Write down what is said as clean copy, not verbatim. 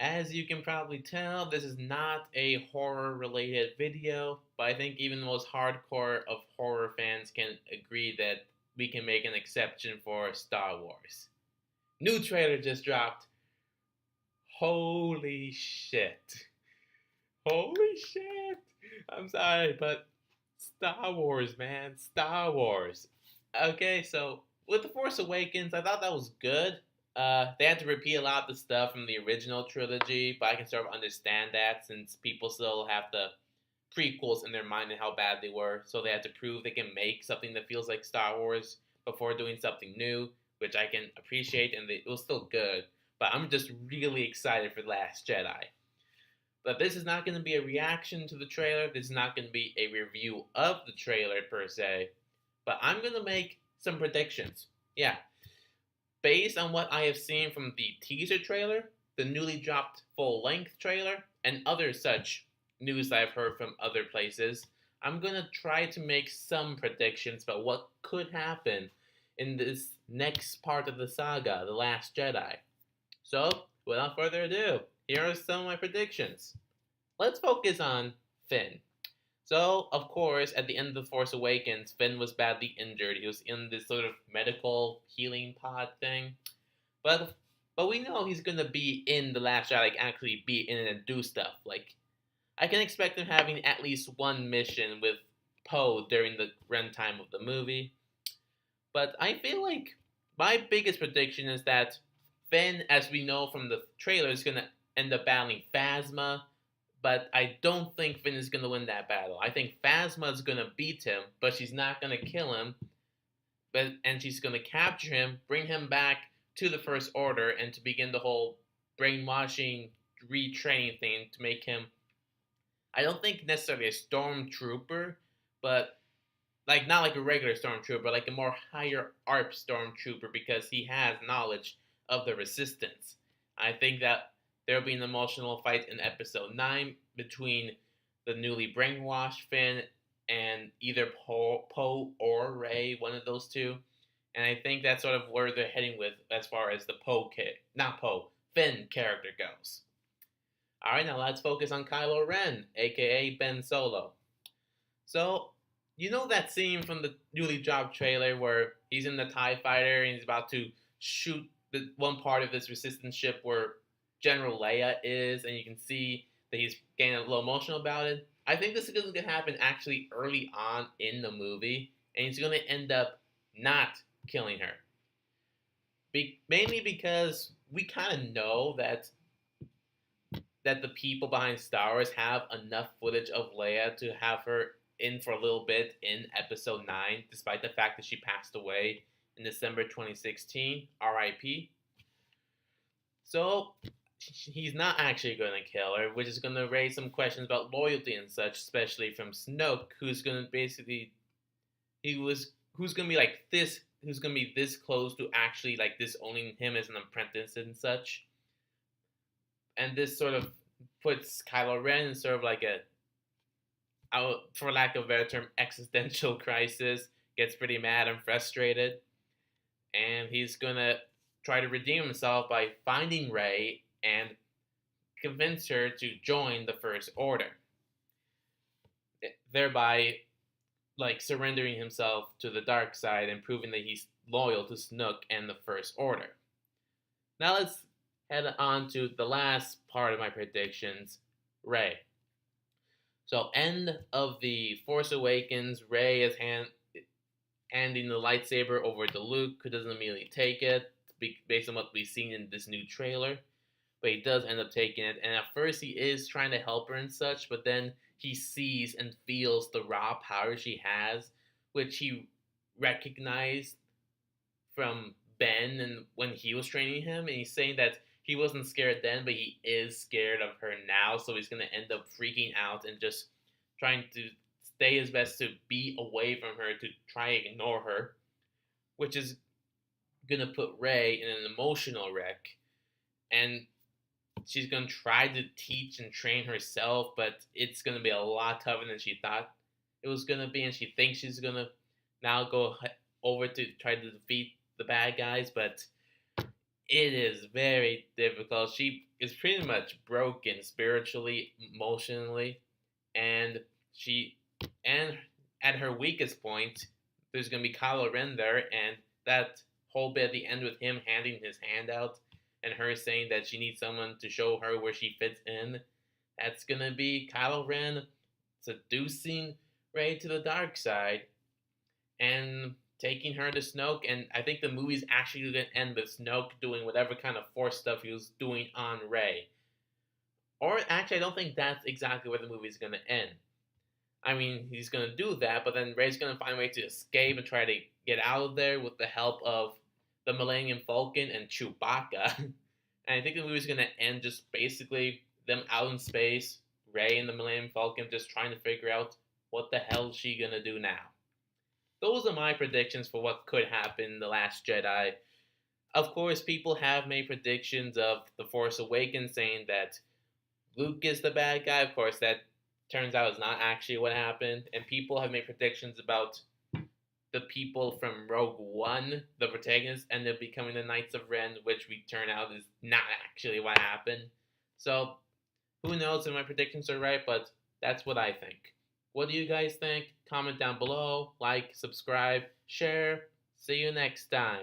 As you can probably tell, this is not a horror related video, but I think even the most hardcore of horror fans can agree that we can make an exception for Star Wars. New trailer just dropped. Holy shit. Holy shit. I'm sorry, but Star Wars, man. Star Wars. Okay, so with The Force Awakens, I thought that was good. They had to repeat a lot of the stuff from the original trilogy, but I can sort of understand that since people still have the prequels in their mind and how bad they were, so they had to prove they can make something that feels like Star Wars before doing something new, which I can appreciate, and it was still good. But I'm just really excited for The Last Jedi. But this is not going to be a reaction to the trailer. This is not going to be a review of the trailer per se. But I'm going to make some predictions. Yeah. Based on what I have seen from the teaser trailer, the newly dropped full length trailer, and other such news I've heard from other places, I'm going to try to make some predictions about what could happen in this next part of the saga, The Last Jedi. So, without further ado, here are some of my predictions. Let's focus on Finn. So, of course, at the end of The Force Awakens, Finn was badly injured. He was in this sort of medical healing pod thing. But but we know he's gonna be in The Last Jedi, like actually be in it and do stuff. Like I can expect him having at least one mission with Poe during the runtime of the movie. But I feel like my biggest prediction is that Finn, as we know from the trailer, is gonna end up battling Phasma, but I don't think Finn is going to win that battle. I think Phasma is going to beat him, but she's not going to kill him. And she's going to capture him, bring him back to the First Order, and to begin the whole brainwashing, retraining thing to make him. I don't think necessarily a stormtrooper, but like not like a regular stormtrooper, like a more higher ARP stormtrooper because he has knowledge of the Resistance. I think that there will be an emotional fight in Episode 9 between the newly brainwashed Finn and either Poe or Rey, one of those two. And I think that's sort of where they're heading with as far as the Finn character goes. Alright, now let's focus on Kylo Ren, aka Ben Solo. So, you know that scene from the newly dropped trailer where he's in the TIE fighter and he's about to shoot the one part of this resistance ship where General Leia is, and you can see that he's getting a little emotional about it. I think this is going to happen actually early on in the movie, and he's going to end up not killing her. Mainly because we kind of know that the people behind Star Wars have enough footage of Leia to have her in for a little bit in Episode 9, despite the fact that she passed away in December 2016, RIP. So, he's not actually going to kill her, which is going to raise some questions about loyalty and such, especially from Snoke, who's going to basically, who's going to be like this, who's going to be this close to actually like disowning him as an apprentice and such. And this sort of puts Kylo Ren in sort of like for lack of a better term, existential crisis, gets pretty mad and frustrated, and he's going to try to redeem himself by finding Rey and convince her to join the First Order, thereby like surrendering himself to the dark side and proving that he's loyal to Snoke and the First Order. Now let's head on to the last part of my predictions, Rey. So end of the Force Awakens, Rey is handing the lightsaber over to Luke, who doesn't immediately take it, based on what we've seen in this new trailer. But he does end up taking it, and at first he is trying to help her and such, but then he sees and feels the raw power she has, which he recognized from Ben and when he was training him, and he's saying that he wasn't scared then, but he is scared of her now, so he's going to end up freaking out and just trying to stay his best to be away from her, to try and ignore her, which is going to put Rey in an emotional wreck. And she's going to try to teach and train herself, but it's going to be a lot tougher than she thought it was going to be, and she thinks she's going to now go over to try to defeat the bad guys, but It is very difficult. She is pretty much broken spiritually, emotionally, and she and at her weakest point, there's gonna be Kylo Ren there, and that whole bit at the end with him handing his hand out and her saying that she needs someone to show her where she fits in. That's gonna be Kylo Ren seducing Rey to the dark side and taking her to Snoke. And I think the movie's actually going to end with Snoke doing whatever kind of Force stuff he was doing on Rey. Or actually, I don't think that's exactly where the movie's going to end. I mean, he's going to do that, but then Rey's going to find a way to escape and try to get out of there with the help of the Millennium Falcon and Chewbacca. And I think the movie's going to end just basically them out in space, Rey and the Millennium Falcon just trying to figure out what the hell is she going to do now. Those are my predictions for what could happen in The Last Jedi. Of course, people have made predictions of The Force Awakens saying that Luke is the bad guy. Of course, that turns out is not actually what happened. And people have made predictions about the people from Rogue One, the protagonists, end up becoming the Knights of Ren, which we turn out is not actually what happened. So, who knows if my predictions are right, but that's what I think. What do you guys think? Comment down below, like, subscribe, share. See you next time.